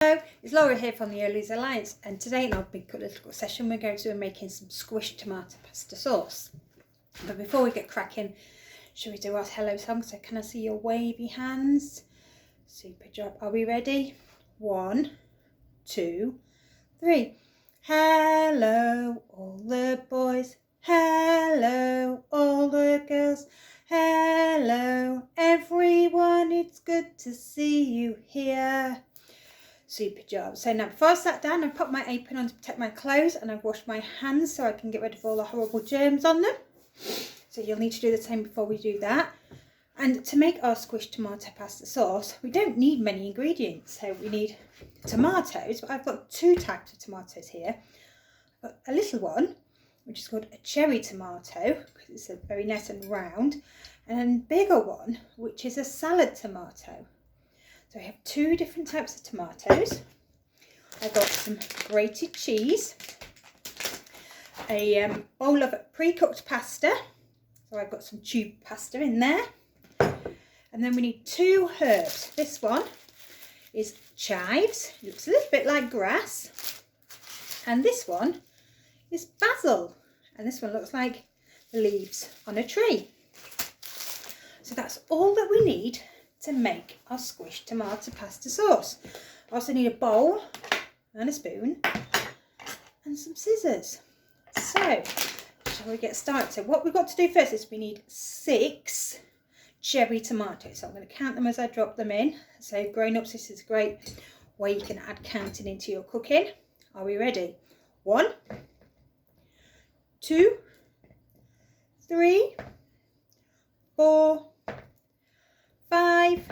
Hello, it's Laura here from the Early's Alliance, and today in our big little session we're going to be making some squished tomato pasta sauce. But before we get cracking, shall we do our hello song? So can I see your wavy hands? Super job. Are we ready? 1, 2, 3. Hello all the boys, hello all the girls, hello everyone, it's good to see you here. Super job. So now before I sat down, I put my apron on to protect my clothes, and I've washed my hands so I can get rid of all the horrible germs on them. So you'll need to do the same before we do that. And to make our squished tomato pasta sauce, we don't need many ingredients. So we need tomatoes, but I've got 2 types of tomatoes here. I've got a little one, which is called a cherry tomato, because it's very nice and round, and a bigger one, which is a salad tomato. So I have 2 different types of tomatoes. I've got some grated cheese, a bowl of pre-cooked pasta. So I've got some tube pasta in there. And then we need 2 herbs. This one is chives. It looks a little bit like grass. And this one is basil. And this one looks like the leaves on a tree. So that's all that we need to make our squished tomato pasta sauce. I also need a bowl and a spoon and some scissors. So, shall we get started? So what we've got to do first is we need 6 cherry tomatoes. So I'm going to count them as I drop them in. So grown-ups, this is a great way you can add counting into your cooking. Are we ready? 1, 2, 3, 4, 5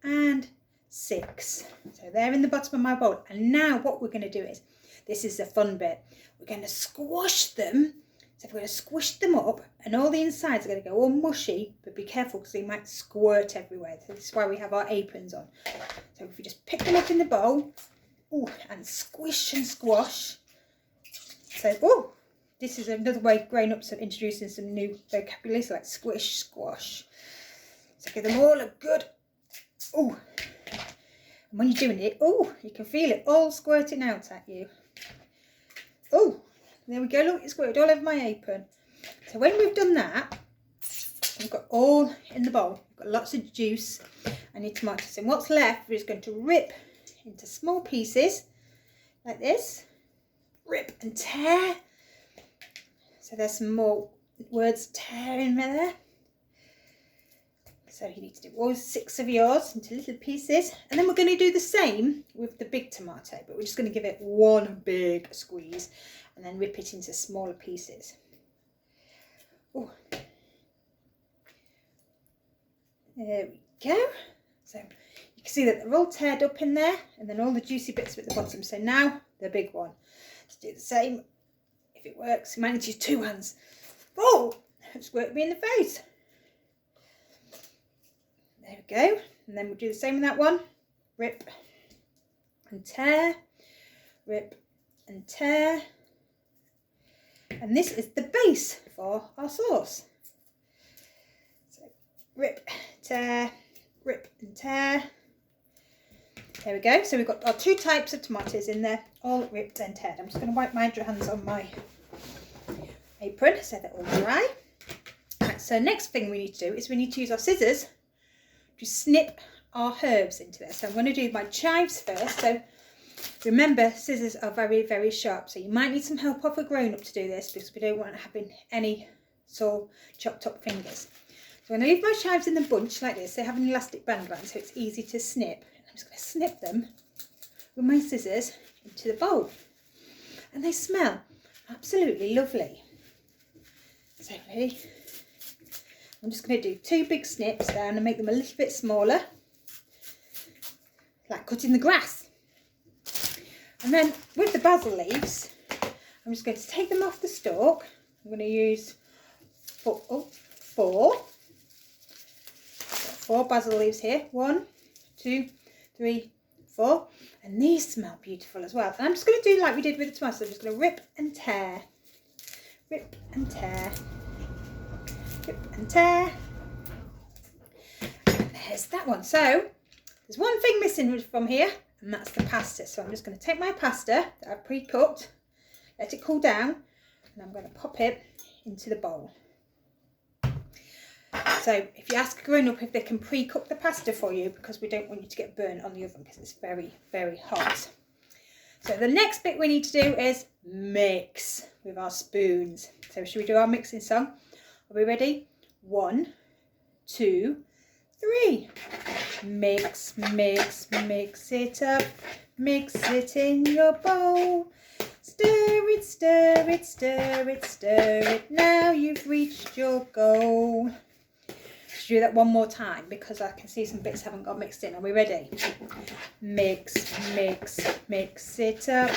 and 6. So they're in the bottom of my bowl. And now what we're going to do is, this is the fun bit, we're going to squash them. So we're going to squish them up, and all the insides are going to go all mushy, but be careful because they might squirt everywhere. So this is why we have our aprons on. So if we just pick them up in the bowl, and squish and squash. So, this is another way grown-ups are introducing some new vocabulary, so like squish, squash. So give them all a good, and when you're doing it, you can feel it all squirting out at you. There we go, look, it squirted all over my apron. So when we've done that, we've got all in the bowl. We've got lots of juice and your tomatoes. And what's left, we're just going to rip into small pieces, like this. Rip and tear. So there's some more words tear in there. So you need to do all 6 of yours into little pieces. And then we're going to do the same with the big tomato, but we're just going to give it one big squeeze and then rip it into smaller pieces. There we go. So you can see that they're all teared up in there, and then all the juicy bits are at the bottom. So now the big one. Let's do the same. If it works, you might need to use 2 hands. It's worked me in the face. There we go, and then we'll do the same with that one. Rip and tear, rip and tear. And this is the base for our sauce. So rip, tear, rip and tear. There we go, so we've got our 2 types of tomatoes in there, all ripped and teared. I'm just going to wipe my hands on my apron so they're all dry. Right, so next thing we need to do is we need to use our scissors to snip our herbs into there. So I'm going to do my chives first. So remember, scissors are very, very sharp. So you might need some help of a grown-up to do this, because we don't want having any sore chopped up fingers. So I'm going to leave my chives in the bunch like this. They have an elastic band around, so it's easy to snip. And I'm just going to snip them with my scissors into the bowl. And they smell absolutely lovely. So ready? I'm just going to do 2 big snips down and make them a little bit smaller, like cutting the grass. And then with the basil leaves, I'm just going to take them off the stalk. I'm going to use 4 basil leaves here. 1, 2, 3, 4. And these smell beautiful as well. And I'm just going to do like we did with the tomatoes. I'm just going to rip and tear, rip and tear, rip and tear. And there's that one. So there's one thing missing from here, and that's the pasta. So I'm just going to take my pasta that I've pre-cooked, let it cool down, and I'm going to pop it into the bowl. So if you ask a grown-up if they can pre-cook the pasta for you, because we don't want you to get burnt on the oven because it's very, very hot. So the next bit we need to do is mix with our spoons. So should we do our mixing song? Are we ready? 1, 2, 3. Mix, mix, mix it up. Mix it in your bowl. Stir it, stir it, stir it, stir it. Now you've reached your goal. Should we do that one more time because I can see some bits haven't got mixed in. Are we ready? Mix, mix, mix it up.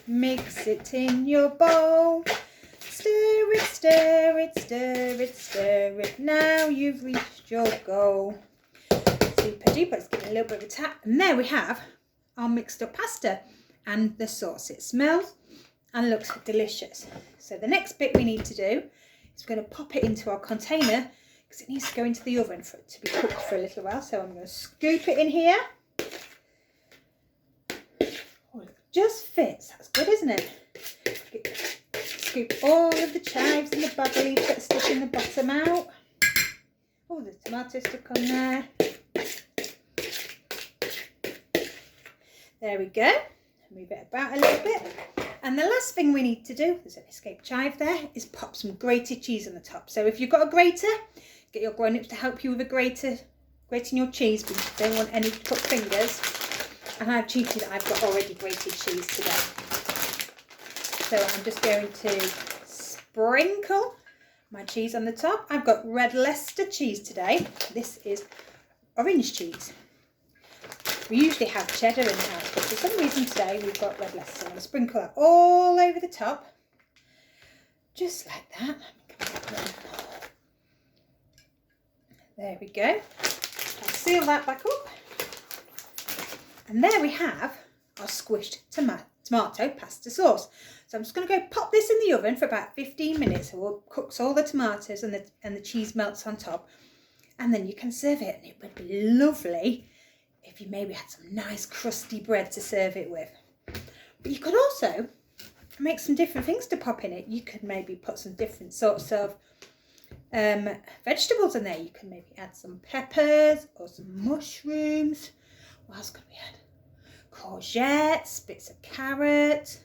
Mix it in your bowl. Stir it, stir it, stir it, stir it. Now you've reached your goal. Super duper. Let's give it a little bit of a tap. And there we have our mixed up pasta and the sauce. It smells and looks delicious. So the next bit we need to do is we're going to pop it into our container because it needs to go into the oven for it to be cooked for a little while. So I'm going to scoop it in here. Oh, it just fits. That's good, isn't it? Scoop all of the chives and the bag leaves that are stuck in the bottom out. Oh, the tomato stuck on there. There we go. Move it about a little bit. And the last thing we need to do, there's an escaped chive there, is pop some grated cheese on the top. So if you've got a grater, get your grown-ups to help you with a grater, grating your cheese, but you don't want any cut fingers. And I've cheated, I've got already grated cheese today. So I'm just going to sprinkle my cheese on the top. I've got red Leicester cheese today. This is orange cheese. We usually have cheddar in the house, but for some reason today we've got red Leicester. I'm going to sprinkle that all over the top, just like that. There we go. I'll seal that back up. And there we have our squished tomato pasta sauce. So I'm just going to go pop this in the oven for about 15 minutes. So we'll cook all the tomatoes and the cheese melts on top. And then you can serve it. And it would be lovely if you maybe had some nice crusty bread to serve it with. But you could also make some different things to pop in it. You could maybe put some different sorts of vegetables in there. You can maybe add some peppers or some mushrooms. What else could we add? Courgettes, bits of carrot.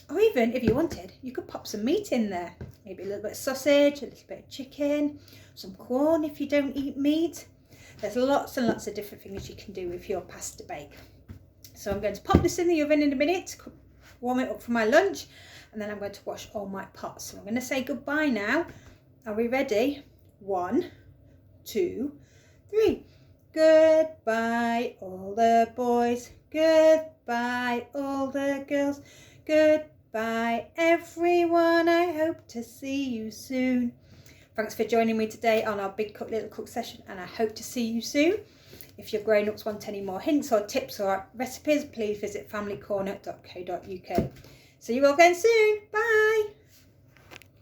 Or even, if you wanted, you could pop some meat in there. Maybe a little bit of sausage, a little bit of chicken, some corn if you don't eat meat. There's lots and lots of different things you can do with your pasta bake. So I'm going to pop this in the oven in a minute, warm it up for my lunch, and then I'm going to wash all my pots. So I'm going to say goodbye now. Are we ready? 1, 2, 3. Goodbye, all the boys. Goodbye, all the girls. Goodbye, everyone. I hope to see you soon. Thanks for joining me today on our Big Cook Little Cook session, and I hope to see you soon. If your grown-ups want any more hints or tips or recipes, please visit familycorner.co.uk. See you all again soon. Bye.